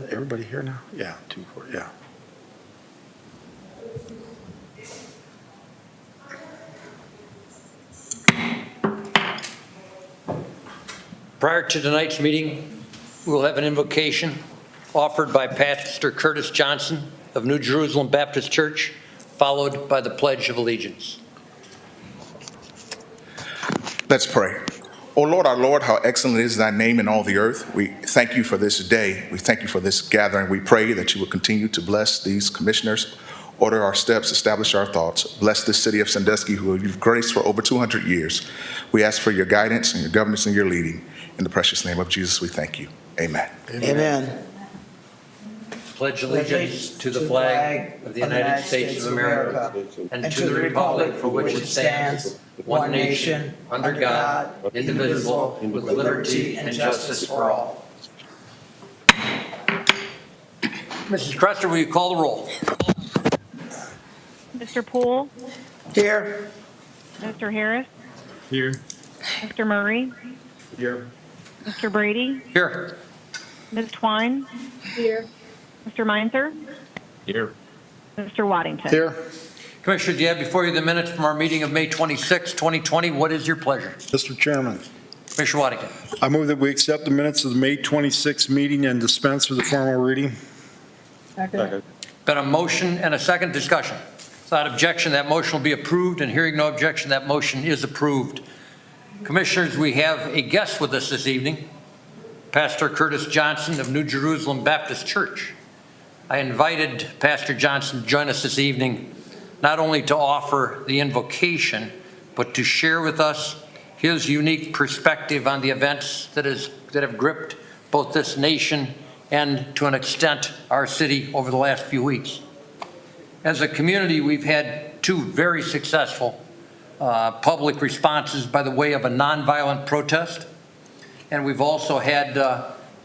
Everybody here now? Yeah, 2-4, yeah. Prior to tonight's meeting, we will have an invocation offered by Pastor Curtis Johnson of New Jerusalem Baptist Church, followed by the Pledge of Allegiance. Let's pray. O Lord, our Lord, how excellent is thy name in all the earth. We thank you for this day. We thank you for this gathering. We pray that you will continue to bless these commissioners, order our steps, establish our thoughts. Bless this city of Sandusky, who you've graced for over 200 years. We ask for your guidance and your governance and your leading. In the precious name of Jesus, we thank you. Amen. Amen. Pledge allegiance to the flag of the United States of America and to the republic for which it stands, one nation, under God, indivisible, with liberty and justice for all. Mrs. Cresser, will you call the roll? Mr. Poole, Here. Mr. Harris, Here. Mr. Murray, Here. Mr. Brady, Here. Ms. Twine. Here. Mr. Meinzer, Here. Mr. Waddington. Here. Commissioners, you have before you the minutes from our meeting of May 26, 2020. What is your pleasure? Mr. Chairman, Commissioner Waddington. I move that we accept the minutes of the May 26th meeting and dispense with the formal reading. Second. Been a motion and a second discussion. Without objection, that motion will be approved, and hearing no objection, that motion is approved. Commissioners, we have a guest with us this evening, Pastor Curtis Johnson of New Jerusalem Baptist Church. I invited Pastor Johnson to join us this evening, not only to offer the invocation, but to share with us his unique perspective on the events that have gripped both this nation and, to an extent, our city over the last few weeks. As a community, we've had two very successful public responses by the way of a nonviolent protest, and we've also had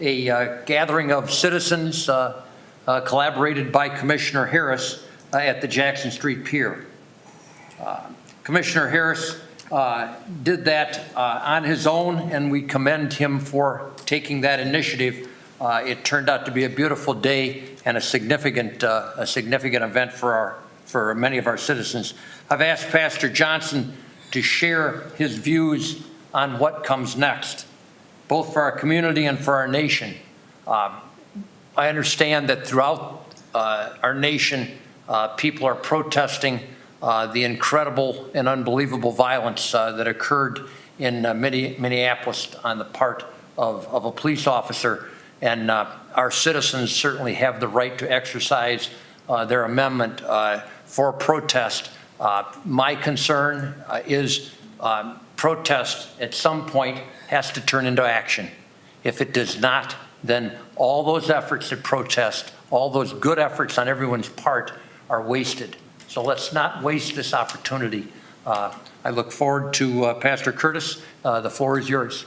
a gathering of citizens collaborated by Commissioner Harris at the Jackson Street Pier. Commissioner Harris did that on his own, and we commend him for taking that initiative. It turned out to be a beautiful day and a significant event for many of our citizens. I've asked Pastor Johnson to share his views on what comes next, both for our community and for our nation. I understand that throughout our nation, people are protesting the incredible and unbelievable violence that occurred in Minneapolis on the part of a police officer. And our citizens certainly have the right to exercise their amendment for protest. My concern is protest at some point has to turn into action. If it does not, then all those efforts at protest, all those good efforts on everyone's part are wasted. So let's not waste this opportunity. I look forward to Pastor Curtis. The floor is yours.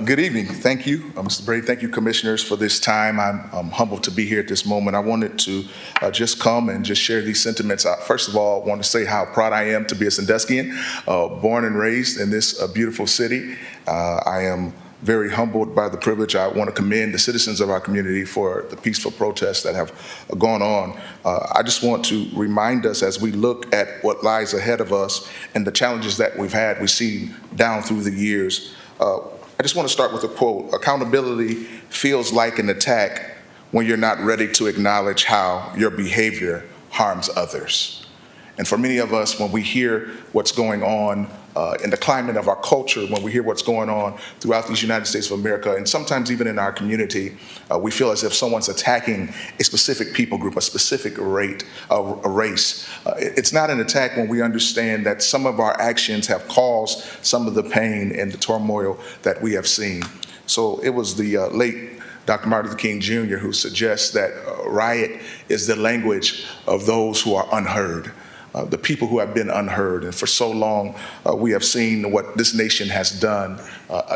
Good evening. Thank you, Mr. Brady. Thank you, commissioners, for this time. I'm humbled to be here at this moment. I wanted to just come and just share these sentiments. First of all, I want to say how proud I am to be a Sanduskian, born and raised in this beautiful city. I am very humbled by the privilege. I want to commend the citizens of our community for the peaceful protests that have gone on. I just want to remind us as we look at what lies ahead of us and the challenges that we've seen down through the years. I just want to start with a quote. Accountability feels like an attack when you're not ready to acknowledge how your behavior harms others. And for many of us, when we hear what's going on in the climate of our culture, when we hear what's going on throughout these United States of America, and sometimes even in our community, we feel as if someone's attacking a specific people group, a specific race. It's not an attack when we understand that some of our actions have caused some of the pain and the turmoil that we have seen. So it was the late Dr. Martin Luther King Jr. who suggests that riot is the language of those who are unheard. the people who have been unheard. And for so long, we have seen what this nation has done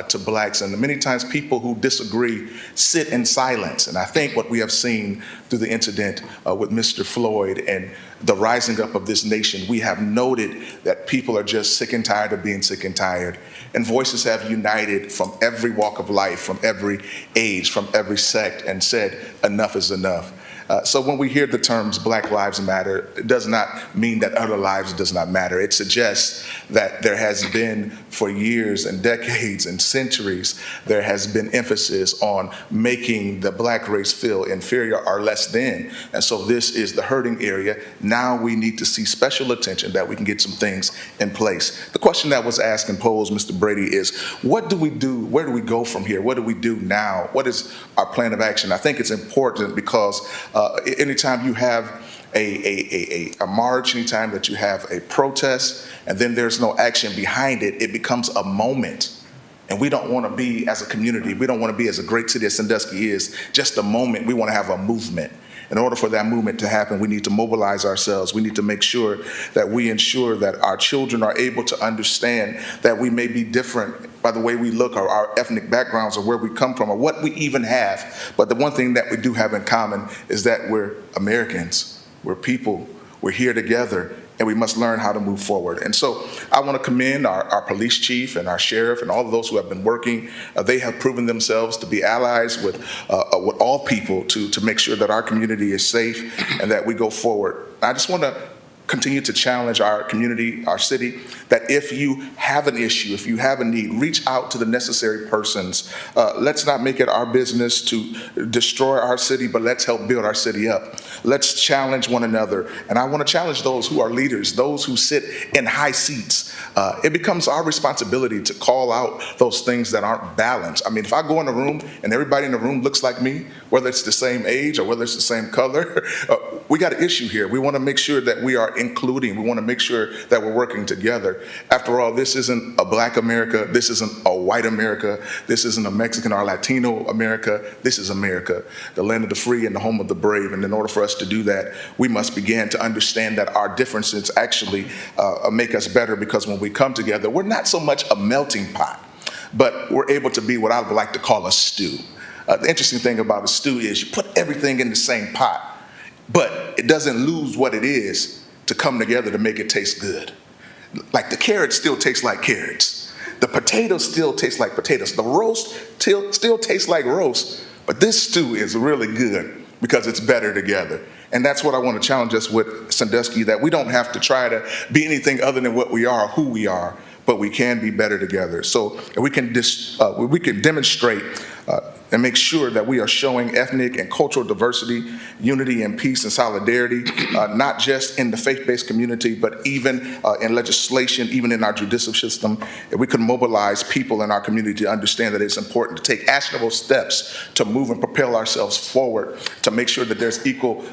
to blacks. And many times people who disagree sit in silence. And I think what we have seen through the incident with Mr. Floyd and the rising up of this nation, we have noted that people are just sick and tired of being sick and tired. And voices have united from every walk of life, from every age, from every sect, and said, enough is enough. So when we hear the terms Black Lives Matter, it does not mean that other lives does not matter. It suggests that there has been, for years and decades and centuries, there has been emphasis on making the black race feel inferior or less than. And so this is the hurting area. Now we need to see special attention that we can get some things in place. The question that was asked and posed, Mr. Brady, is what do we do? Where do we go from here? What do we do now? What is our plan of action? I think it's important because anytime you have a march, anytime that you have a protest, and then there's no action behind it, it becomes a moment. And we don't want to be, as a community, we don't want to be, as a great city as Sandusky is, just a moment. We want to have a movement. In order for that movement to happen, we need to mobilize ourselves. We need to make sure that we ensure that our children are able to understand that we may be different by the way we look, or our ethnic backgrounds, or where we come from, or what we even have. But the one thing that we do have in common is that we're Americans, we're people, we're here together, and we must learn how to move forward. And so I want to commend our police chief and our sheriff and all of those who have been working. They have proven themselves to be allies with all people to make sure that our community is safe and that we go forward. I just want to continue to challenge our community, our city, that if you have an issue, if you have a need, reach out to the necessary persons. Let's not make it our business to destroy our city, but let's help build our city up. Let's challenge one another. And I want to challenge those who are leaders, those who sit in high seats. It becomes our responsibility to call out those things that aren't balanced. I mean, if I go in a room and everybody in the room looks like me, whether it's the same age or whether it's the same color, we got an issue here. We want to make sure that we are including. We want to make sure that we're working together. After all, this isn't a black America. This isn't a white America. This isn't a Mexican or Latino America. This is America, the land of the free and the home of the brave. And in order for us to do that, we must begin to understand that our differences actually make us better, because when we come together, we're not so much a melting pot, but we're able to be what I would like to call a stew. The interesting thing about a stew is you put everything in the same pot, but it doesn't lose what it is to come together to make it taste good. Like the carrots still taste like carrots. The potatoes still taste like potatoes. The roast still tastes like roast, but this stew is really good because it's better together. And that's what I want to challenge us with, Sandusky, that we don't have to try to be anything other than what we are, who we are, but we can be better together. So we can demonstrate and make sure that we are showing ethnic and cultural diversity, unity and peace and solidarity, not just in the faith-based community, but even in legislation, even in our judicial system. And we can mobilize people in our community to understand that it's important to take actionable steps to move and propel ourselves forward, to make sure that there's equal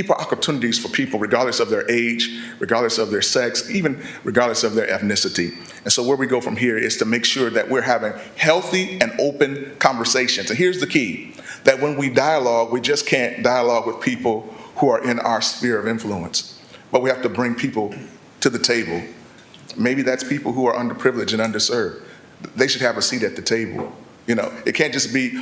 opportunities for people, regardless of their age, regardless of their sex, even regardless of their ethnicity. And so where we go from here is to make sure that we're having healthy and open conversations. And here's the key, that when we dialogue, we just can't dialogue with people who are in our sphere of influence, but we have to bring people to the table. Maybe that's people who are underprivileged and underserved. They should have a seat at the table. You know, it can't just be,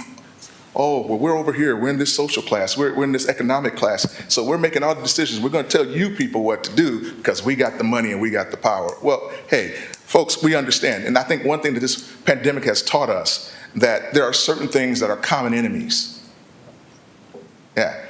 oh, well, we're over here, we're in this social class, we're in this economic class, so we're making all the decisions. We're going to tell you people what to do because we got the money and we got the power. Well, hey, folks, we understand. And I think one thing that this pandemic has taught us, that there are certain things that are common enemies. Yeah.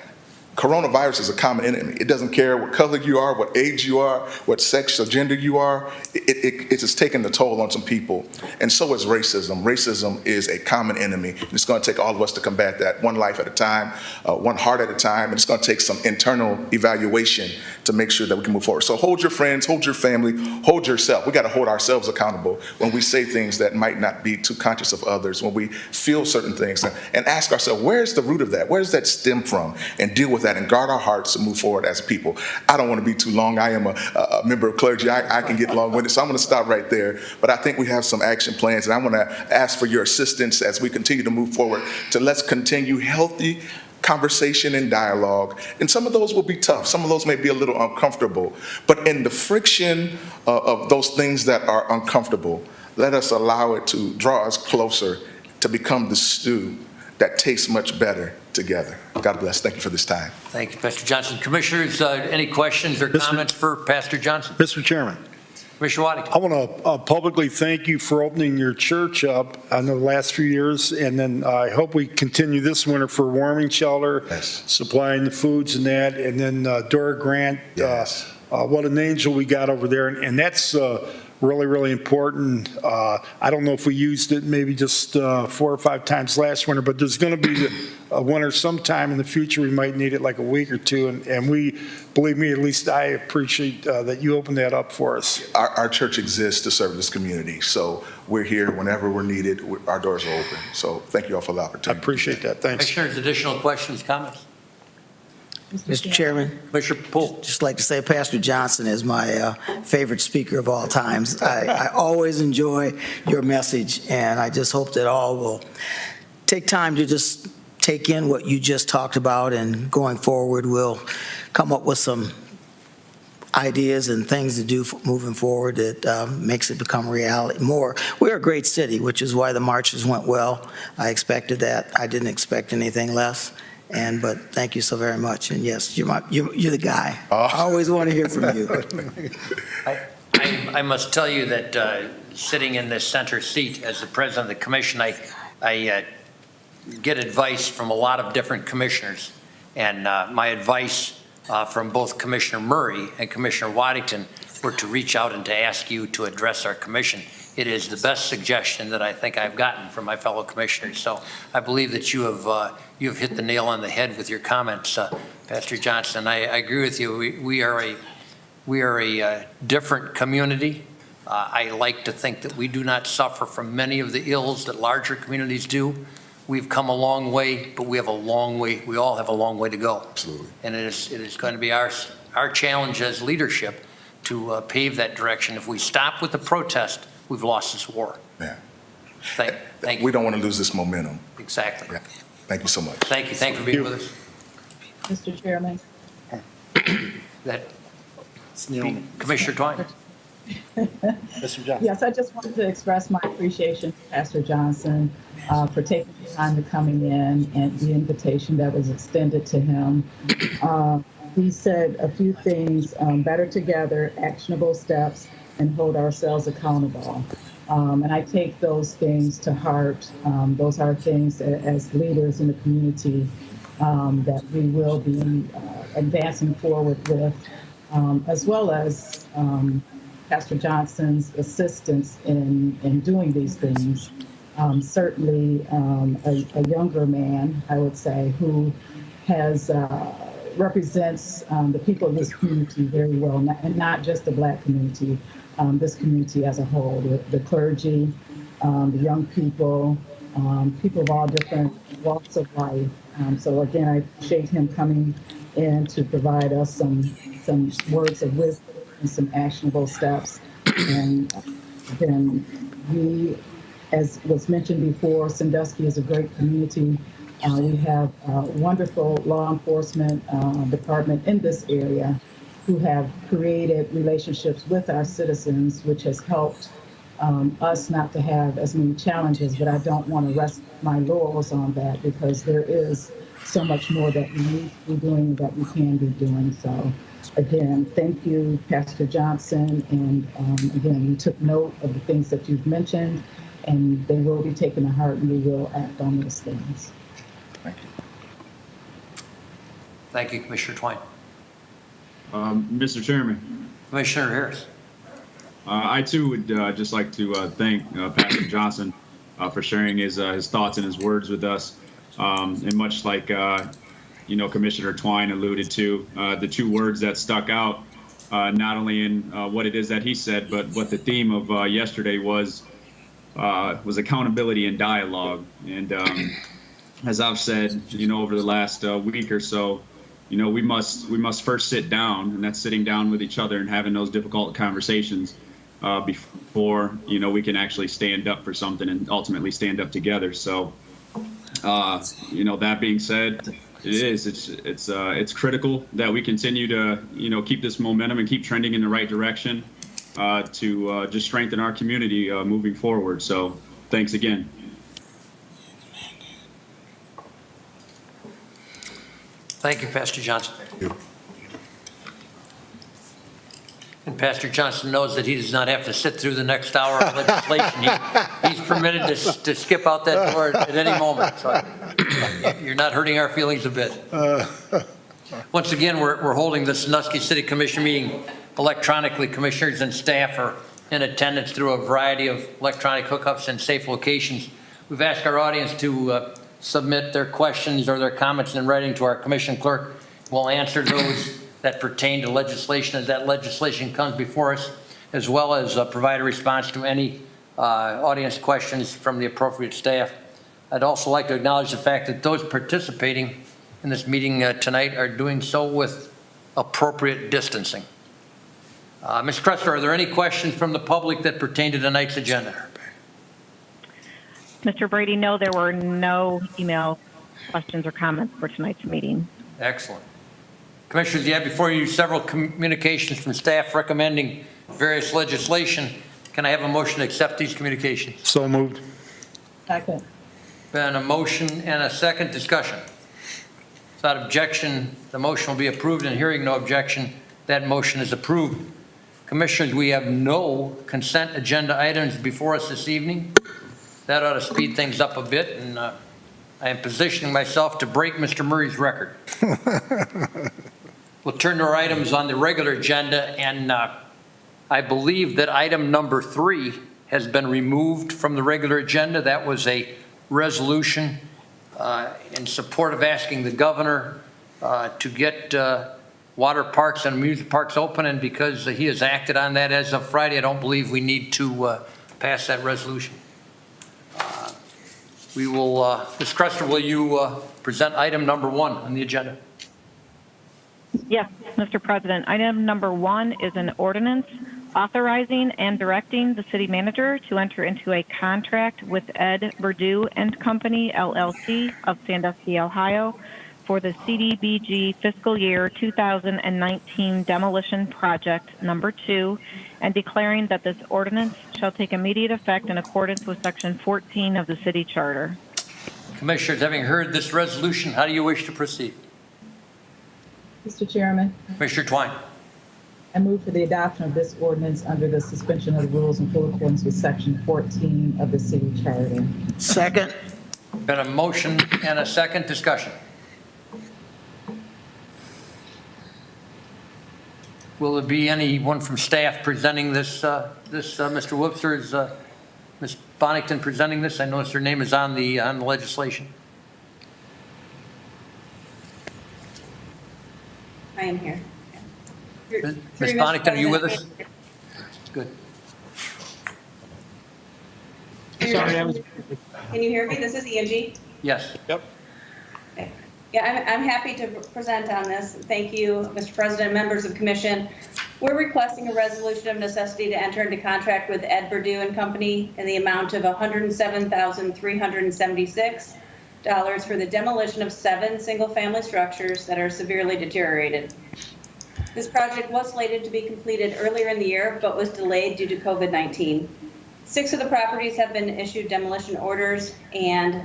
Coronavirus is a common enemy. It doesn't care what color you are, what age you are, what sex or gender you are. It has taken the toll on some people. And so is racism. Racism is a common enemy. It's going to take all of us to combat that, one life at a time, one heart at a time. And it's going to take some internal evaluation to make sure that we can move forward. So hold your friends, hold your family, hold yourself. We got to hold ourselves accountable when we say things that might not be too conscious of others, when we feel certain things, and ask ourselves, where's the root of that? Where does that stem from? And deal with that and guard our hearts to move forward as people. I don't want to be too long. I am a member of clergy. I can get long-winded, so I'm going to stop right there. But I think we have some action plans, and I want to ask for your assistance as we continue to move forward. So let's continue healthy conversation and dialogue. And some of those will be tough. Some of those may be a little uncomfortable. But in the friction of those things that are uncomfortable, let us allow it to draw us closer to become the stew that tastes much better together. God bless. Thank you for this time. Thank you, Pastor Johnson. Commissioners, any questions or comments for Pastor Johnson? Mr. Chairman, Commissioner Waddington. I want to publicly thank you for opening your church up in the last few years, and then I hope we continue this winter for warming shelter, Yes. supplying the foods and that, and then Dora Grant, Yes. what an angel we got over there, and that's really, really important. I don't know if we used it maybe just 4 or 5 times last winter, but there's going to be a winter sometime in the future. We might need it like a week or two, and we, believe me, at least I appreciate that you opened that up for us. Our church exists to serve this community, so we're here whenever we're needed. Our doors are open. So thank you all for the I opportunity. appreciate that. Thanks. Commissioners, additional questions, comments? Mr. Chairman, Commissioner Poole. just like to say Pastor Johnson is my favorite speaker of all times. I always enjoy your message, and I just hope that all will take time to just take in what you just talked about, and going forward, we'll come up with some ideas and things to do moving forward that makes it become reality more. We're a great city, which is why the marches went well. I expected that. I didn't expect anything less. But thank you so very much. And yes, you're the guy. I always want to hear from you. I must tell you that sitting in this center seat as the president of the commission, I get advice from a lot of different commissioners. And my advice from both Commissioner Murray and Commissioner Waddington were to reach out and to ask you to address our commission. It is the best suggestion that I think I've gotten from my fellow commissioners. So I believe that you have hit the nail on the head with your comments, Pastor Johnson. I agree with you. We are a different community. I like to think that we do not suffer from many of the ills that larger communities do. We've come a long way, but we have a long way. We all have a long way to go. Absolutely. And it is going to be our challenge as leadership to pave that direction. If we stop with the protest, we've lost this war. Yeah. Thank you. We don't want to lose this momentum. Exactly. Yeah. Thank you so much. Thank you. Thank you for being with us. Mr. Chairman. That Commissioner Twine. Mr. Johnson. Yes, I just wanted to express my appreciation to Pastor Johnson for taking the time to coming in and the invitation that was extended to him. He said a few things: better together, actionable steps, and hold ourselves accountable. And I take those things to heart. Those are things as leaders in the community that we will be advancing forward with, as well as Pastor Johnson's assistance in doing these things. Certainly a younger man, I would say, who has represents the people of this community very well, and not just the Black community, this community as a whole, the clergy, the young people, people of all different walks of life. So again, I appreciate him coming in to provide us some words of wisdom and some actionable steps. And then we, as was mentioned before, Sandusky is a great community. We have a wonderful law enforcement department in this area who have created relationships with our citizens, which has helped us not to have as many challenges. But I don't want to rest my laurels on that, because there is so much more that we need to be doing, that we can be doing. So again, thank you, Pastor Johnson. And again, we took note of the things that you've mentioned, and they will be taken to heart, and we will act on those things. Thank you. Thank you, Commissioner Twine. Mr. Chairman, Commissioner Harris. I too would just like to thank Pastor Johnson for sharing his thoughts and his words with us. And much like Commissioner Twine alluded to, the 2 words that stuck out, not only in what it is that he said, but what the theme of yesterday was accountability and dialogue. And as I've said, over the last week or so, we must first sit down, and that's sitting down with each other and having those difficult conversations before we can actually stand up for something and ultimately stand up together. So that being said, It is. It's critical that we continue to, keep this momentum and keep trending in the right direction to just strengthen our community moving forward. So thanks again. Thank you, Pastor Johnson. And Pastor Johnson knows that he does not have to sit through the next hour of legislation. He's permitted to skip out that door at any moment. So you're not hurting our feelings a bit. Once again, we're holding the Sandusky City Commission meeting electronically. Commissioners and staff are in attendance through a variety of electronic hookups and safe locations. We've asked our audience to submit their questions or their comments in writing to our commission clerk. We'll answer those that pertain to legislation as that legislation comes before us, as well as provide a response to any audience questions from the appropriate staff. I'd also like to acknowledge the fact that those participating in this meeting tonight are doing so with appropriate distancing. Ms. Kressler, are there any questions from the public that pertain to tonight's agenda? Mr. Brady, no, there were no email questions or comments for tonight's meeting. Excellent. Commissioners, you have before you several communications from staff recommending various legislation. Can I have a motion to accept these communications? So moved. Second. Been a motion and a second. Discussion. Without objection, the motion will be approved, and hearing no objection, that motion is approved. Commissioners, we have no consent agenda items before us this evening. That ought to speed things up a bit, and I am positioning myself to break Mr. Murray's record. We'll turn to our items on the regular agenda, and I believe that item number 3 has been removed from the regular agenda. That was a resolution in support of asking the governor to get water parks and amusement parks open, and because he has acted on that as of Friday, I don't believe we need to pass that resolution. We will, Ms. Kressler, will you present item number 1 on the agenda? Yes, Mr. President. Item number 1 is an ordinance authorizing and directing the city manager to enter into a contract with Ed Verdue and Company, LLC of Sandusky, Ohio, for the CDBG fiscal year 2019 demolition project number 2, and declaring that this ordinance shall take immediate effect in accordance with Section 14 of the city charter. Commissioners, having heard this resolution, how do you wish to proceed? Mr. Chairman, Commissioner Twine. I move for the adoption of this ordinance under the suspension of the rules in full accordance with Section 14 of the city charter. Second. Been a motion and a second. Discussion. Will there be anyone from staff presenting this, Mr. Whoops, or is Ms. Bonington presenting this? I notice her name is on the legislation. I am here. Ms. Bonington, are you with us? Good. Can you hear me? This is Angie. Yes. Yep. Okay. Yeah, I'm happy to present on this. Thank you, Mr. President, members of commission. We're requesting a resolution of necessity to enter into contract with Ed Verdue and Company in the amount of $107,376 for the demolition of 7 single-family structures that are severely deteriorated. This project was slated to be completed earlier in the year, but was delayed due to COVID-19. 6 of the properties have been issued demolition orders, and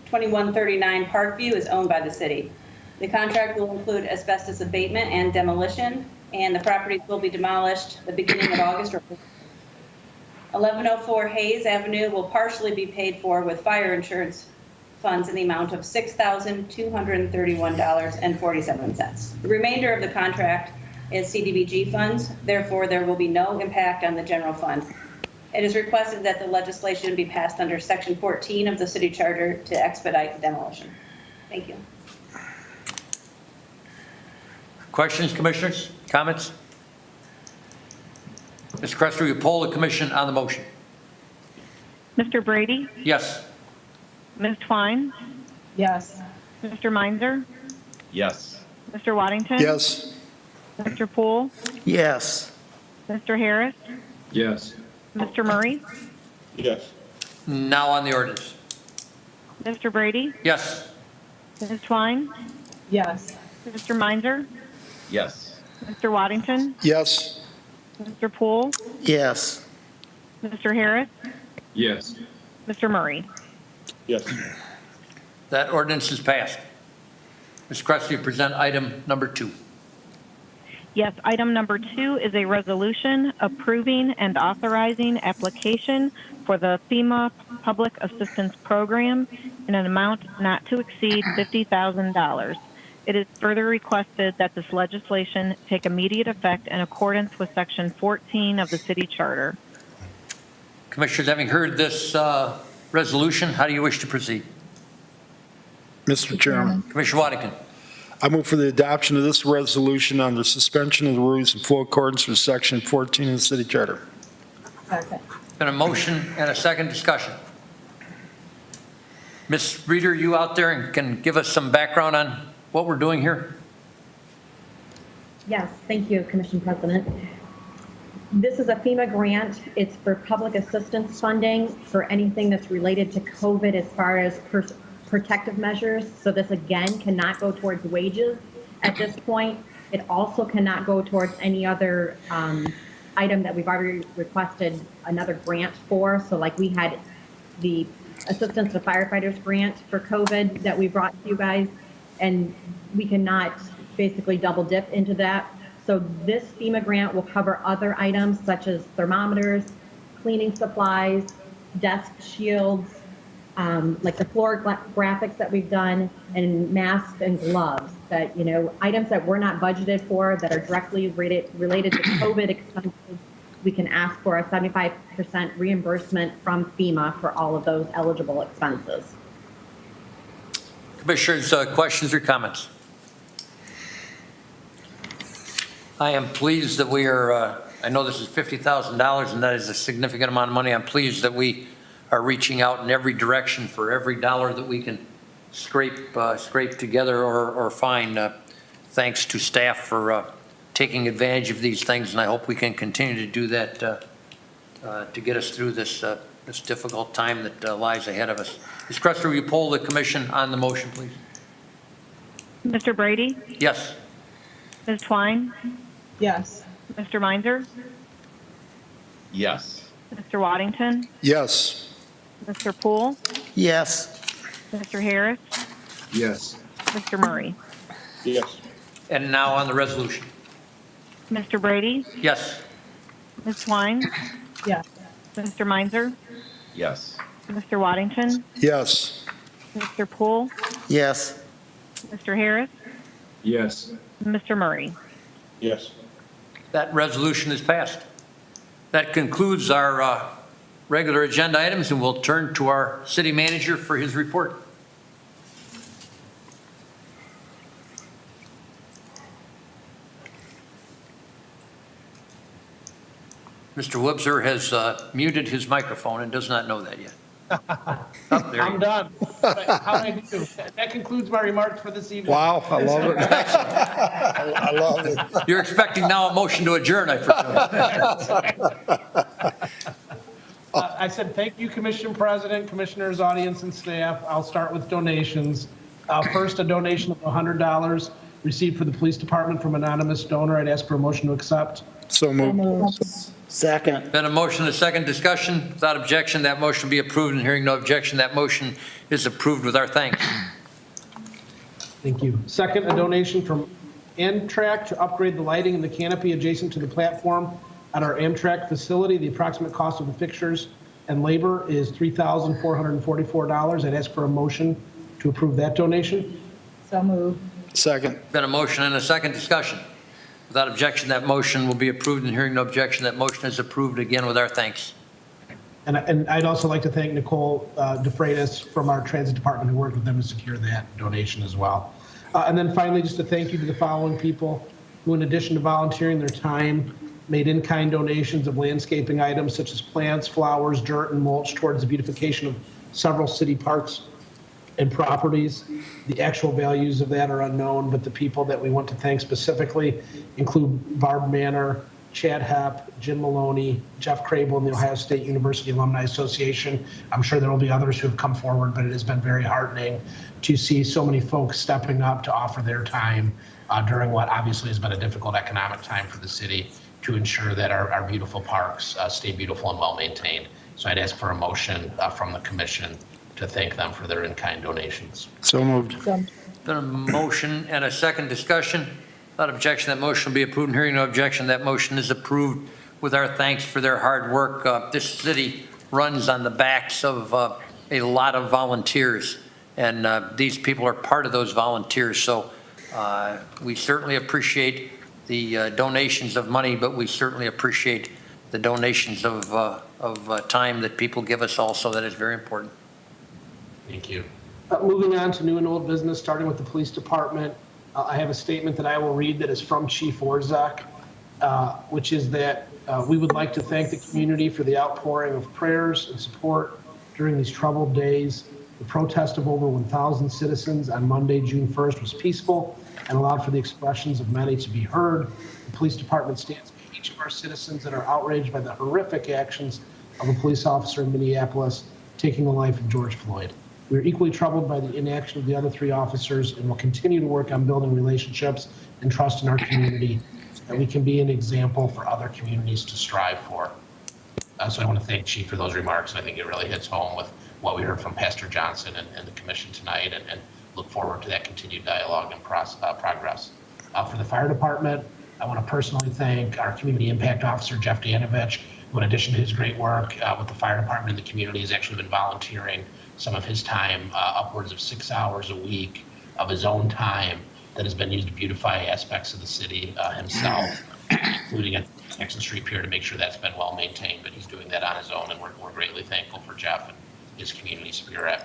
2139 Parkview is owned by the city. The contract will include asbestos abatement and demolition, and the properties will be demolished the beginning of August. 1104 Hayes Avenue will partially be paid for with fire insurance funds in the amount of $6,231.47. The remainder of the contract is CDBG funds. Therefore, there will be no impact on the general fund. It is requested that the legislation be passed under Section 14 of the city charter to expedite the demolition. Thank you. Questions, commissioners? Comments? Ms. Kressler, will you poll the commission on the motion? Mr. Brady? Yes. Ms. Twine? Yes. Mr. Meinzer? Yes. Mr. Waddington? Yes. Mr. Poole? Yes. Mr. Harris? Yes. Mr. Murray? Yes. Now on the ordinance. Mr. Brady? Yes. Ms. Twine? Yes. Mr. Meinzer, Yes. Mr. Waddington, Yes. Mr. Poole, Yes. Mr. Harris, Yes. Mr. Murray. Yes. That ordinance is passed. Ms. Cressley, present item number 2. Yes, item number 2 is a resolution approving and authorizing application for the FEMA Public Assistance Program in an amount not to exceed $50,000. It is further requested that this legislation take immediate effect in accordance with Section 14 of the City Charter. Commissioners, having heard this resolution, how do you wish to proceed? Mr. Chairman, Commissioner Waddington. I move for the adoption of this resolution under suspension of the rules in full accordance with Section 14 of the City Charter. Second. Been a motion and a second discussion. Ms. Reeder, you out there and can give us some background on what we're doing here? Yes, thank you, Commission President. This is a FEMA grant. It's for public assistance funding for anything that's related to COVID as far as protective measures. So this again cannot go towards wages at this point. It also cannot go towards any other item that we've already requested another grant for. So like we had the Assistance to Firefighters grant for COVID that we brought to you guys, and we cannot basically double dip into that. So this FEMA grant will cover other items such as thermometers, cleaning supplies, desk shields, like the floor graphics that we've done, and masks and gloves that, you know, items that we're not budgeted for that are directly related to COVID expenses. We can ask for a 75% reimbursement from FEMA for all of those eligible expenses. Commissioners, questions or comments? I am pleased that we are, I know this is $50,000 and that is a significant amount of money. I'm pleased that we are reaching out in every direction for every dollar that we can scrape together or find. Thanks to staff for taking advantage of these things, and I hope we can continue to do that to get us through this difficult time that lies ahead of us. Ms. Cressley, will you poll the commission on the motion, please? Mr. Brady, Yes. Ms. Twine, Yes. Mr. Meinzer, Yes. Mr. Waddington, Yes. Mr. Poole, Yes. Mr. Harris, Yes. Mr. Murray. Yes. And now on the resolution. Mr. Brady, Yes. Ms. Twine, Yes. Mr. Meinzer, Yes. Mr. Waddington, Yes. Mr. Poole, Yes. Mr. Harris, Yes. Mr. Murray. Yes. That resolution is passed. That concludes our regular agenda items, and we'll turn to our city manager for his report. Mr. Wibzer has muted his microphone and does not know that yet. Oh, there I'm you- done. How I do? That concludes my remarks for this evening. Wow, I love it. I love it. You're expecting now a motion to adjourn, I presume. I said, thank you, Commission President, Commissioners, audience, and staff. I'll start with donations. First, a donation of $100 received for the police department from anonymous donor. I'd ask for a motion to accept. So moved. Second. Been a motion, a second discussion. Without objection, that motion be approved, and hearing no objection, that motion is approved with our thanks. Thank you. Second, a donation from Amtrak to upgrade the lighting in the canopy adjacent to the platform at our Amtrak facility. The approximate cost of the fixtures and labor is $3,444. I'd ask for a motion to approve that donation. So moved. Second. Been a motion and a second discussion. Without objection, that motion will be approved, and hearing no objection, that motion is approved again with our thanks. And I'd also like to thank Nicole DeFreitas from our transit department who worked with them to secure that donation as well. And then finally, just a thank you to the following people who, in addition to volunteering their time, made in-kind donations of landscaping items such as plants, flowers, dirt, and mulch towards the beautification of several city parks and properties. The actual values of that are unknown, but the people that we want to thank specifically include Barb Manor, Chad Hepp, Jim Maloney, Jeff Crable, and the Ohio State University Alumni Association. I'm sure there will be others who have come forward, but it has been very heartening to see so many folks stepping up to offer their time during what obviously has been a difficult economic time for the city to ensure that our beautiful parks stay beautiful and well maintained. So I'd ask for a motion from the commission to thank them for their in-kind donations. So moved. Been a motion and a second discussion. Without objection, that motion will be approved. And hearing no objection, that motion is approved with our thanks for their hard work. This city runs on the backs of a lot of volunteers, and these people are part of those volunteers. So we certainly appreciate the donations of money, but we certainly appreciate the donations of time that people give us also. That is very important. Thank you. Moving on to new and old business, starting with the police department. I have a statement that I will read that is from Chief Orzak, which is that we would like to thank the community for the outpouring of prayers and support during these troubled days. The protest of over 1,000 citizens on Monday, June 1st was peaceful and allowed for the expressions of many to be heard. The police department stands with each of our citizens that are outraged by the horrific actions of a police officer in Minneapolis taking the life of George Floyd. We are equally troubled by the inaction of the other 3 officers and will continue to work on building relationships and trust in our community so that we can be an example for other communities to strive for. So I want to thank Chief for those remarks. I think it really hits home with what we heard from Pastor Johnson and the commission tonight, and look forward to that continued dialogue and progress. For the fire department, I want to personally thank our community impact officer, Jeff Danovich, who in addition to his great work with the fire department and the community has actually been volunteering some of his time, upwards of 6 hours a week of his own time that has been used to beautify aspects of the city himself, including at Jackson Street Pier to make sure that's been well maintained, but he's doing that on his own, and we're greatly thankful for Jeff and his community spirit.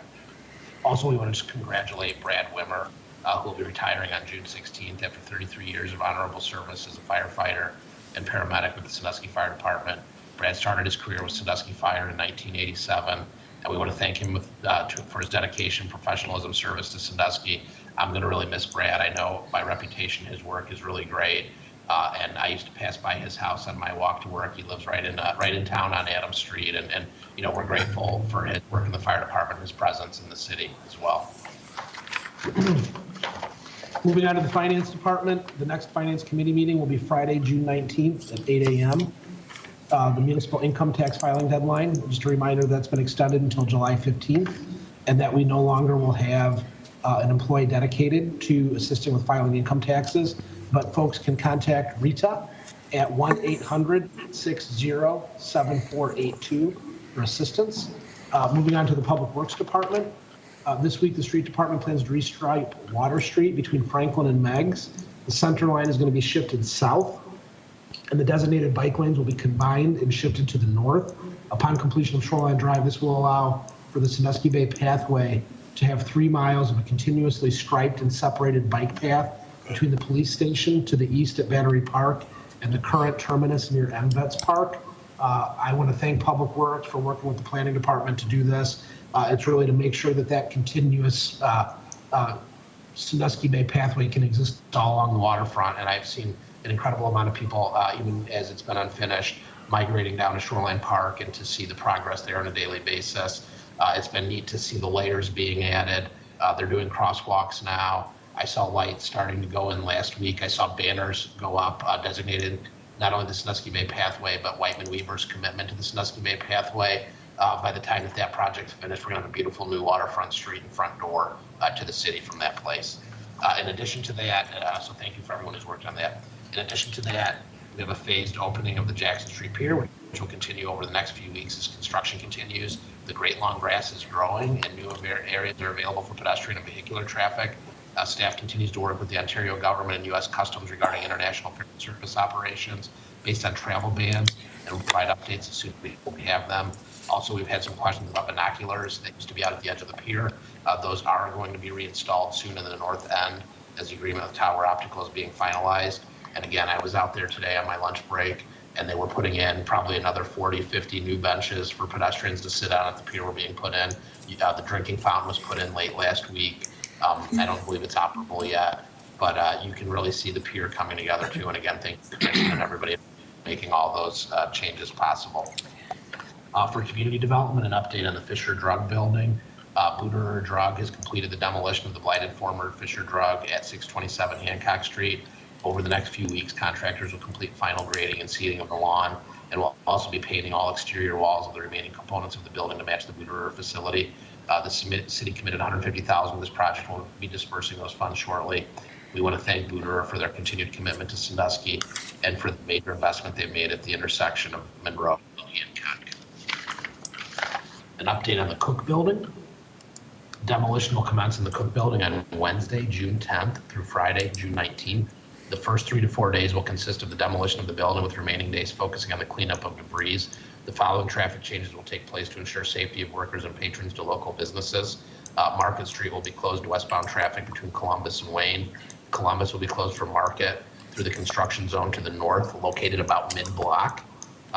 Also, we want to just congratulate Brad Wimmer, who will be retiring on June 16th after 33 years of honorable service as a firefighter and paramedic with the Sandusky Fire Department. Brad started his career with Sandusky Fire in 1987. And we want to thank him for his dedication, professionalism, service to Sandusky. I'm going to really miss Brad. I know by reputation his work is really great. And I used to pass by his house on my walk to work. He lives right in town on Adams Street. And we're grateful for his work in the fire department, his presence in the city as well. Moving on to the finance department, the next finance committee meeting will be Friday, June 19th at 8 a.m. The municipal income tax filing deadline, just a reminder, that's been extended until July 15th, and that we no longer will have an employee dedicated to assisting with filing income taxes, but folks can contact Rita at 1-800-60-7482 for assistance. Moving on to the Public Works Department. This week, the street department plans to restripe Water Street between Franklin and Meigs. The center line is going to be shifted south, and the designated bike lanes will be combined and shifted to the north. Upon completion of Shoreline Drive, this will allow for the Sandusky Bay Pathway to have 3 miles of a continuously striped and separated bike path between the police station to the east at Battery Park and the current terminus near MVets Park. I want to thank Public Works for working with the planning department to do this. It's really to make sure that continuous Sandusky Bay Pathway can exist all along the waterfront, and I've seen an incredible amount of people, even as it's been unfinished, migrating down to Shoreline Park and to see the progress there on a daily basis. It's been neat to see the layers being added. They're doing crosswalks now. I saw lights starting to go in last week. I saw banners go up designated not only the Sandusky Bay Pathway, but Whiteman Weaver's commitment to the Sandusky Bay Pathway. By the time that project's finished, we're going to have a beautiful new waterfront street and front door to the city from that place. In addition to that, so thank you for everyone who's worked on that. In addition to that, we have a phased opening of the Jackson Street Pier, which will continue over the next few weeks as construction continues. The great long grass is growing and new areas are available for pedestrian and vehicular traffic. Staff continues to work with the Ontario government and U.S. Customs regarding international service operations based on travel bans, and we'll provide updates as soon as we have them. Also, we've had some questions about binoculars that used to be out at the edge of the pier. Those are going to be reinstalled soon in the north end as the agreement with Tower Optical is being finalized. And again, I was out there today on my lunch break, and they were putting in probably another 40, 50 new benches for pedestrians to sit on at the pier were being put in. The drinking fountain was put in late last week. I don't believe it's operable yet, but you can really see the pier coming together too. And again, thank you, Commissioner, and everybody making all those changes possible. For community development, an update on the Fisher Drug Building. Booter Drug has completed the demolition of the blighted former Fisher Drug at 627 Hancock Street. Over the next few weeks, contractors will complete final grading and seeding of the lawn, and will also be painting all exterior walls of the remaining components of the building to match the Booter facility. The city committed $150,000 to this project. We'll be dispersing those funds shortly. We want to thank Booter for their continued commitment to Sandusky and for the major investment they've made at the intersection of Monroe and Hancock. An update on the Cook Building. Demolition will commence in the Cook Building on Wednesday, June 10th through Friday, June 19th. The first 3 to 4 days will consist of the demolition of the building, with remaining days focusing on the cleanup of debris. The following traffic changes will take place to ensure safety of workers and patrons to local businesses. Market Street will be closed to westbound traffic between Columbus and Wayne. Columbus will be closed for Market through the construction zone to the north, located about mid-block.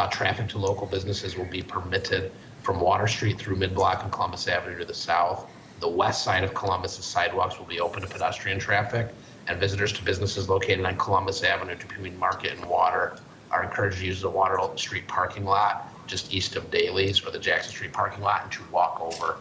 Traffic to local businesses will be permitted from Water Street through mid-block and Columbus Avenue to the south. The west side of Columbus's sidewalks will be open to pedestrian traffic, and visitors to businesses located on Columbus Avenue between Market and Water are encouraged to use the Water Street parking lot just east of Daly's, or the Jackson Street parking lot, and to walk over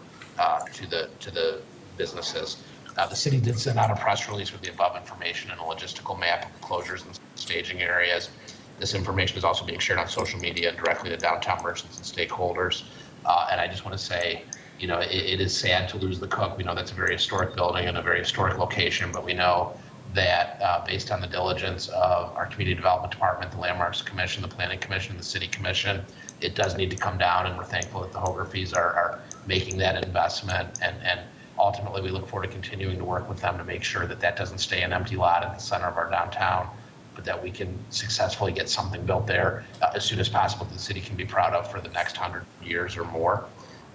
to the businesses. The city did send out a press release with the above information and a logistical map of closures and staging areas. This information is also being shared on social media and directly to downtown merchants and stakeholders. And I just want to say, you know, it is sad to lose the Cook. We know that's a very historic building and a very historic location, but we know that based on the diligence of our Community Development Department, the Landmarks Commission, the Planning Commission, the City Commission, it does need to come down, and we're thankful that the Hogerfies are making that investment. And ultimately, we look forward to continuing to work with them to make sure that that doesn't stay an empty lot at the center of our downtown, but that we can successfully get something built there as soon as possible that the city can be proud of for the next 100 years or more.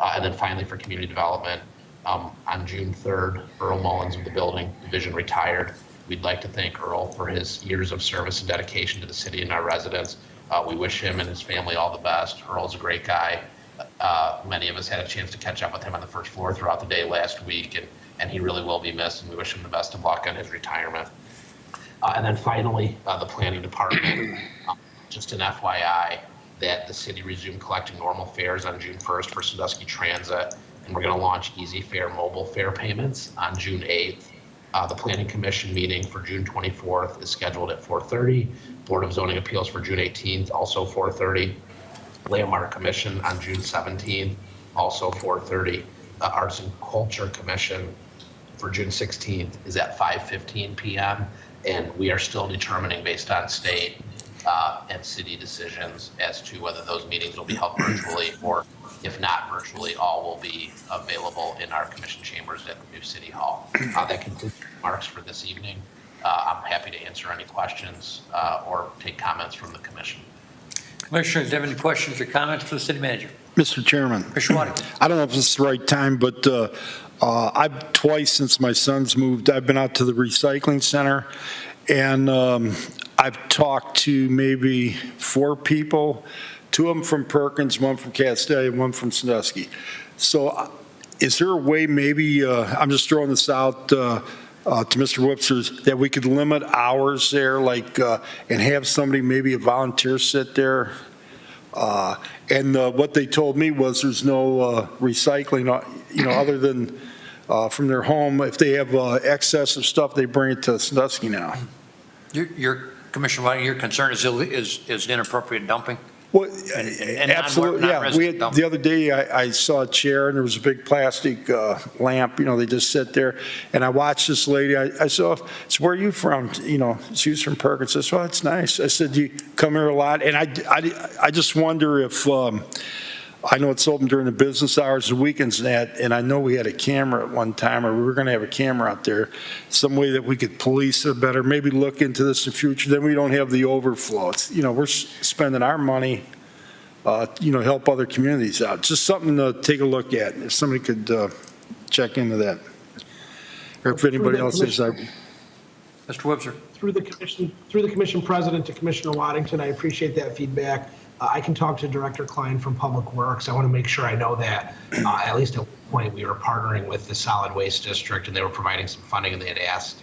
And then finally, for community development, on June 3rd, Earl Mullins of the building division retired. We'd like to thank Earl for his years of service and dedication to the city and our residents. We wish him and his family all the best. Earl's a great guy. Many of us had a chance to catch up with him on the first floor throughout the day last week, and he really will be missed, and we wish him the best of luck on his retirement. And then finally, the planning department, just an FYI, that the city resumed collecting normal fares on June 1st for Sandusky Transit, and we're going to launch Easy Fare mobile fare payments on June 8th. The Planning Commission meeting for June 24th is scheduled at 4:30. Board of Zoning Appeals for June 18th, also 4:30. Landmark Commission on June 17th, also 4:30. Arts and Culture Commission for June 16th is at 5:15 p.m. And we are still determining, based on state and city decisions, as to whether those meetings will be held virtually, or if not virtually, all will be available in our commission chambers at the new City Hall. That concludes remarks for this evening. I'm happy to answer any questions or take comments from the commission. Commissioners, do you have any questions or comments for the city manager? Mr. Chairman, Commissioner Waddington. I don't know if this is the right time, but I've twice since my son's moved, I've been out to the recycling center, and I've talked to maybe 4 people, 2 of them from Perkins, 1 from Castalia, 1 from Sandusky. So is there a way, maybe, I'm just throwing this out to Mr. Wipsers, that we could limit hours there, like, and have somebody, maybe a volunteer, sit there? And what they told me was there's no recycling, other than from their home. If they have excess of stuff, they bring it to Sandusky now. Your Commissioner Waddington, your concern is inappropriate dumping? Well, And absolutely, yeah. non-resident dumping. The other day, I saw a chair, and there was a big plastic lamp, they just sit there. And I watched this lady, I saw, so where are you from? She was from Perkins. I said, well, it's nice. I said, you come here a lot? And I just wonder if, I know it's open during the business hours, the weekends, and I know we had a camera at one time, or we were going to have a camera out there, some way that we could police it better, maybe look into this in the future, then we don't have the overflow. It's, we're spending our money, help other communities out. Just something to take a look at, if somebody could check into that. Or if anybody else is. Mr. Wibser. Through the commission president to Commissioner Waddington, I appreciate that feedback. I can talk to Director Klein from Public Works. I want to make sure I know that at least at one point we were partnering with the Solid Waste District, and they were providing some funding, and they had asked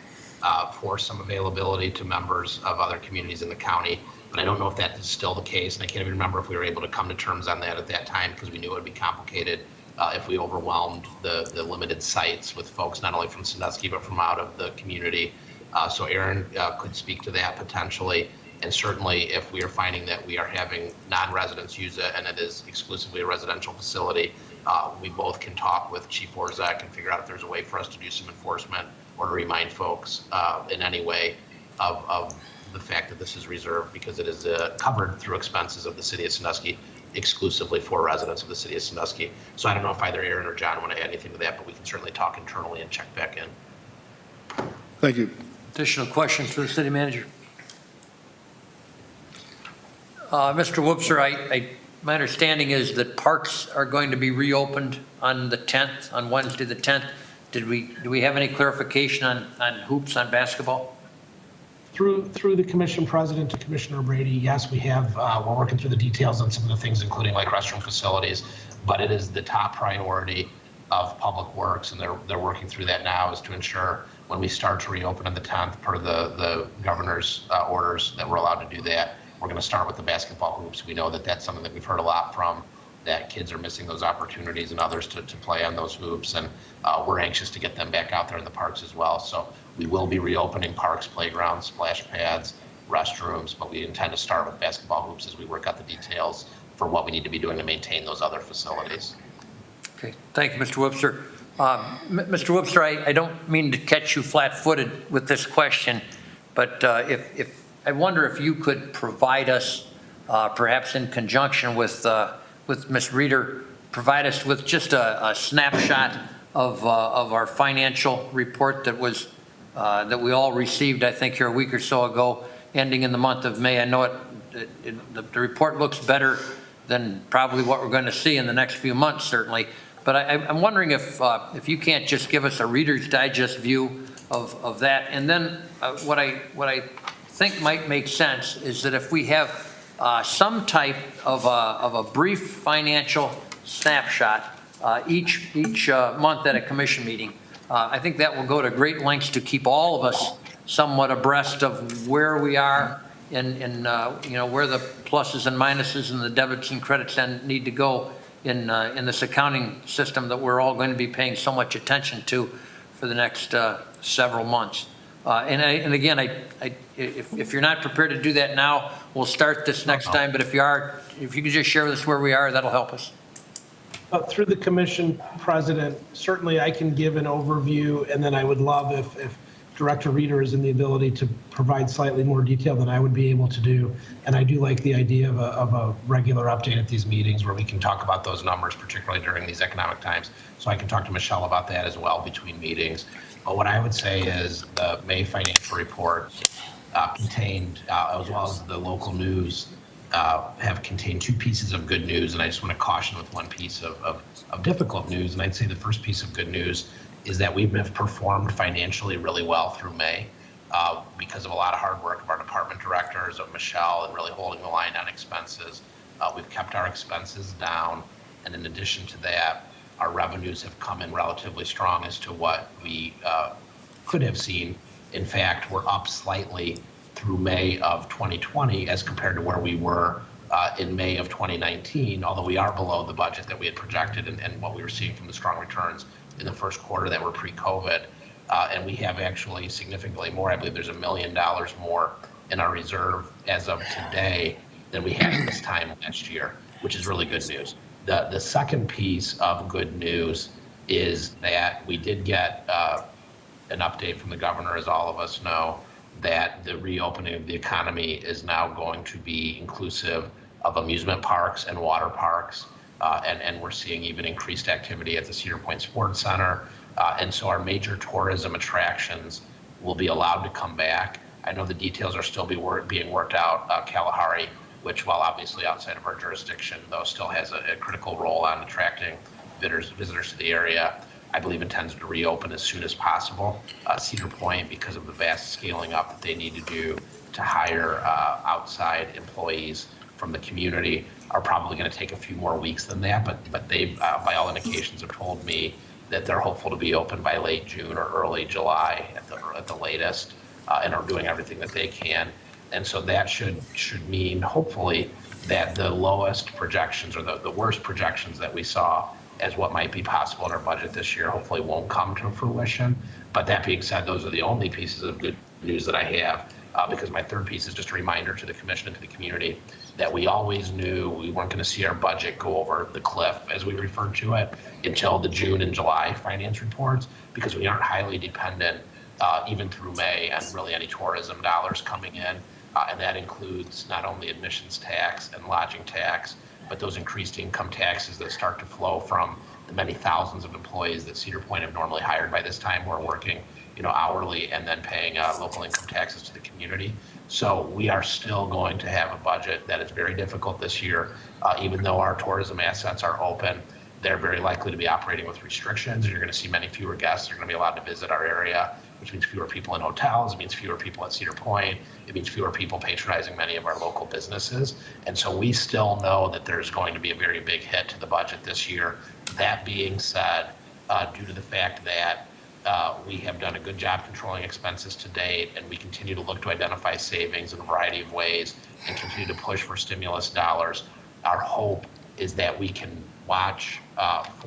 for some availability to members of other communities in the county. But I don't know if that is still the case, and I can't even remember if we were able to come to terms on that at that time because we knew it would be complicated if we overwhelmed the limited sites with folks not only from Sandusky but from out of the community. So Aaron could speak to that potentially. And certainly if we are finding that we are having non-residents use it and it is exclusively a residential facility, we both can talk with Chief Orzak and figure out if there's a way for us to do some enforcement or to remind folks in any way of the fact that this is reserved because it is covered through expenses of the city of Sandusky exclusively for residents of the city of Sandusky. So I don't know if either Aaron or John want to add anything to that, but we can certainly talk internally and check back in. Thank you. Additional questions for the city manager? Mr. Wubser, my understanding is that parks are going to be reopened on the 10th, on Wednesday the 10th. Do we have any clarification on hoops on basketball? Through the commission president to Commissioner Brady, yes, we have, we're working through the details on some of the things, including like restroom facilities, but it is the top priority of Public Works, and they're working through that now, is to ensure when we start to reopen on the 10th per the governor's orders that we're allowed to do that. We're going to start with the basketball hoops. We know that that's something that we've heard a lot from, that kids are missing those opportunities and others to play on those hoops. And we're anxious to get them back out there in the parks as well. So we will be reopening parks, playgrounds, splash pads, restrooms, but we intend to start with basketball hoops as we work out the details for what we need to be doing to maintain those other facilities. Okay, thank you, Mr. Wubser. Mr. Wubser, I don't mean to catch you flat-footed with this question, but if I wonder if you could provide us, perhaps in conjunction with Ms. Reeder, provide us with just a snapshot of our financial report that we all received, I think, here a week or so ago, ending in the month of May. I know the report looks better than probably what we're going to see in the next few months, certainly. But I'm wondering if you can't just give us a Reader's Digest view of that, and then what I think might make sense is that if we have some type of a brief financial snapshot each month at a commission meeting, I think that will go to great lengths to keep all of us somewhat abreast of where we are and where the pluses and minuses and the debits and credits need to go in this accounting system that we're all going to be paying so much attention to for the next several months. And again, if you're not prepared to do that now, we'll start this next time. But if you could just share with us where we are, that'll help us. Through the commission president, certainly I can give an overview, and then I would love if Director Reeder is in the ability to provide slightly more detail than I would be able to do. And I do like the idea of a regular update at these meetings where we can talk about those numbers, particularly during these economic times. So I can talk to Michelle about that as well between meetings. But what I would say is the May financial report contained, as well as the local news, have contained two pieces of good news. And I just want to caution with one piece of difficult news. And I'd say the first piece of good news is that we've performed financially really well through May because of a lot of hard work of our department directors, of Michelle, and really holding the line on expenses. We've kept our expenses down. And in addition to that, our revenues have come in relatively strong as to what we could have seen. In fact, we're up slightly through May of 2020 as compared to where we were in May of 2019, although we are below the budget that we had projected and what we were seeing from the strong returns in the first quarter that were pre-COVID. And we have actually significantly more. I believe there's $1 million more in our reserve as of today than we had at this time last year, which is really good news. The second piece of good news is that we did get an update from the governor, as all of us know, that the reopening of the economy is now going to be inclusive of amusement parks and water parks. And we're seeing even increased activity at the Cedar Point Sports Center. And so our major tourism attractions will be allowed to come back. I know the details are still being worked out. Kalahari, which, while obviously outside of our jurisdiction, though still has a critical role on attracting visitors to the area, I believe intends to reopen as soon as possible. Cedar Point, because of the vast scaling up that they need to do to hire outside employees from the community, are probably going to take a few more weeks than that. But they, by all indications, have told me that they're hopeful to be open by late June or early July at the latest, and are doing everything that they can. And so that should mean, hopefully, that the lowest projections or the worst projections that we saw as what might be possible in our budget this year hopefully won't come to fruition. But that being said, those are the only pieces of good news that I have, because my third piece is just a reminder to the commission and to the community that we always knew we weren't going to see our budget go over the cliff, as we referred to it, until the June and July finance reports, because we aren't highly dependent, even through May, on really any tourism dollars coming in. And that includes not only admissions tax and lodging tax, but those increased income taxes that start to flow from the many thousands of employees that Cedar Point have normally hired by this time who are working, hourly and then paying local income taxes to the community. So we are still going to have a budget that is very difficult this year, even though our tourism assets are open. They're very likely to be operating with restrictions. You're going to see many fewer guests. They're going to be allowed to visit our area, which means fewer people in hotels. It means fewer people at Cedar Point. It means fewer people patronizing many of our local businesses. And so we still know that there's going to be a very big hit to the budget this year. That being said, due to the fact that we have done a good job controlling expenses to date, and we continue to look to identify savings in a variety of ways and continue to push for stimulus dollars, our hope is that we can watch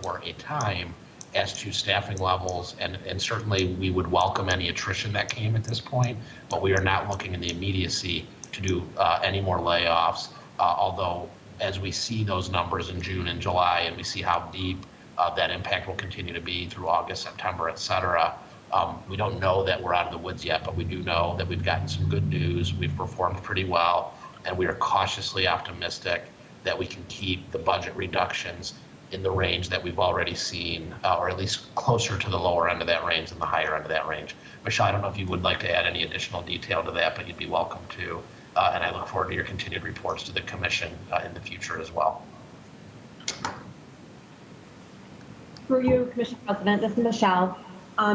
for a time as to staffing levels, and certainly we would welcome any attrition that came at this point, but we are not looking in the immediacy to do any more layoffs, although as we see those numbers in June and July and we see how deep that impact will continue to be through August, September, et cetera, we don't know that we're out of the woods yet, but we do know that we've gotten some good news. We've performed pretty well, and we are cautiously optimistic that we can keep the budget reductions in the range that we've already seen, or at least closer to the lower end of that range than the higher end of that range. Michelle, I don't know if you would like to add any additional detail to that, but you'd be welcome to. And I look forward to your continued reports to the commission in the future as well. Through you, Commissioner President, this is Michelle.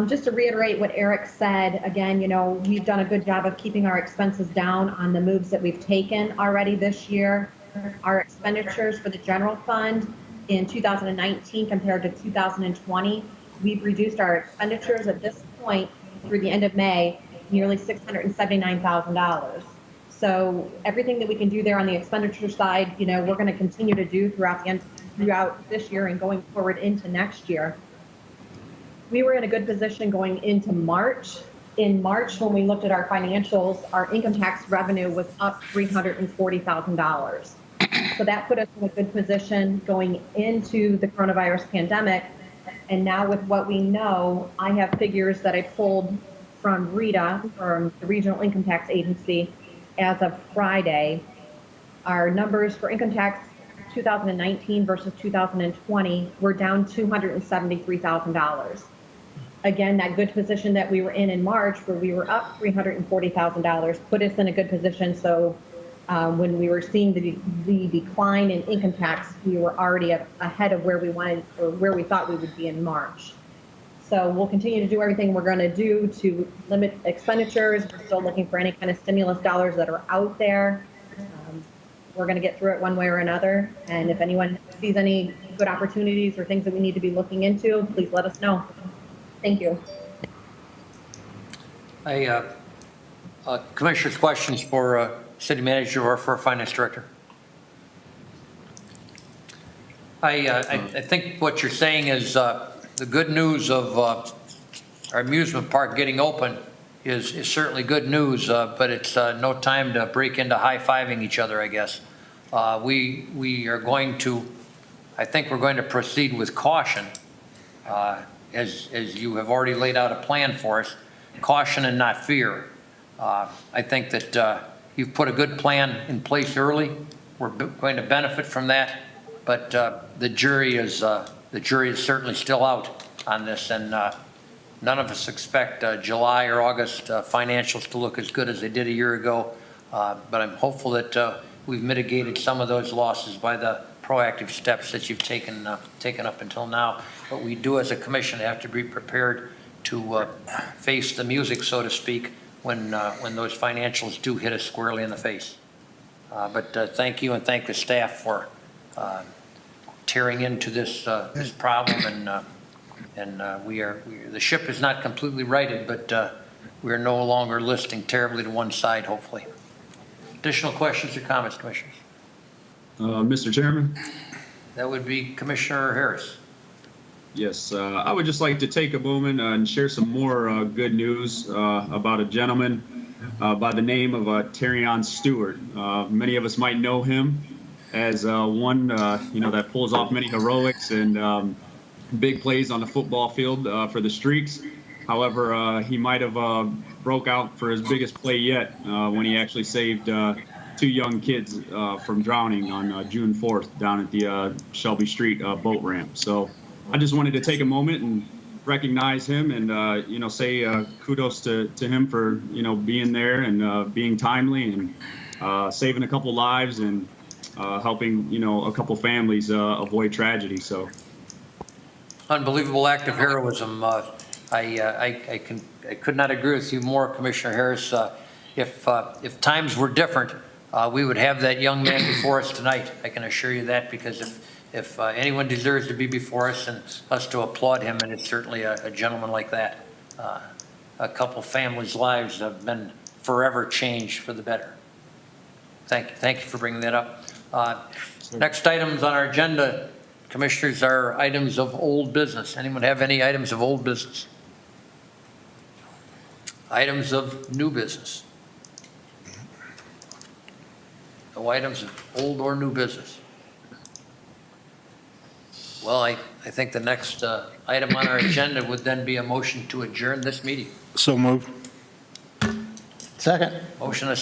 Just to reiterate what Eric said, again, we've done a good job of keeping our expenses down on the moves that we've taken already this year. Our expenditures for the general fund in 2019 compared to 2020, we've reduced our expenditures at this point through the end of May, nearly $679,000. So everything that we can do there on the expenditure side, we're going to continue to do throughout this year and going forward into next year. We were in a good position going into March. In March, when we looked at our financials, our income tax revenue was up $340,000. So that put us in a good position going into the coronavirus pandemic. And now with what we know, I have figures that I pulled from RETA, from the Regional Income Tax Agency, as of Friday. Our numbers for income tax 2019 versus 2020 were down $273,000. Again, that good position that we were in March, where we were up $340,000, put us in a good position. So when we were seeing the decline in income tax, we were already ahead of where we wanted, or where we thought we would be in March. So we'll continue to do everything we're going to do to limit expenditures. We're still looking for any kind of stimulus dollars that are out there. We're going to get through it one way or another. And if anyone sees any good opportunities or things that we need to be looking into, please let us know. Thank you. Commissioners, questions for City Manager or for Finance Director? I think what you're saying is the good news of our amusement park getting open is certainly good news, but it's no time to break into high-fiving each other, I guess. We are going to, I think we're going to proceed with caution, as you have already laid out a plan for us, caution and not fear. I think that you've put a good plan in place early. We're going to benefit from that, but the jury is certainly still out on this, and none of us expect July or August financials to look as good as they did a year ago. But I'm hopeful that we've mitigated some of those losses by the proactive steps that you've taken up until now. But we do, as a commission, have to be prepared to face the music, so to speak, when those financials do hit us squarely in the face. But thank you, and thank the staff for tearing into this problem And the ship is not completely righted, but we are no longer listing terribly to one side, hopefully. Additional questions or comments, Commissioners? Mr. Chairman? That would be Commissioner Harris. Yes, I would just like to take a moment and share some more good news about a gentleman by the name of Terrion Stewart. Many of us might know him as one, that pulls off many heroics and big plays on the football field for the Streaks. However, he might have broke out for his biggest play yet when he actually saved 2 young kids from drowning on June 4th down at the Shelby Street boat ramp. So I just wanted to take a moment and recognize him and, say kudos to him for, being there and being timely and saving a couple lives and helping, a couple families avoid tragedy. So Unbelievable act of heroism. I could not agree with you more, Commissioner Harris. If times were different, we would have that young man before us tonight. I can assure you that, because if anyone deserves to be before us and us to applaud him, and it's certainly a gentleman like that. A couple families' lives have been forever changed for the better. Thank you for bringing that up. Next items on our agenda, Commissioners, are items of old business. Anyone have any items of old business? Items of new business? No items of old or new business? Well, I think the next item on our agenda would then be a motion to adjourn this meeting. So moved. Second. Motion and a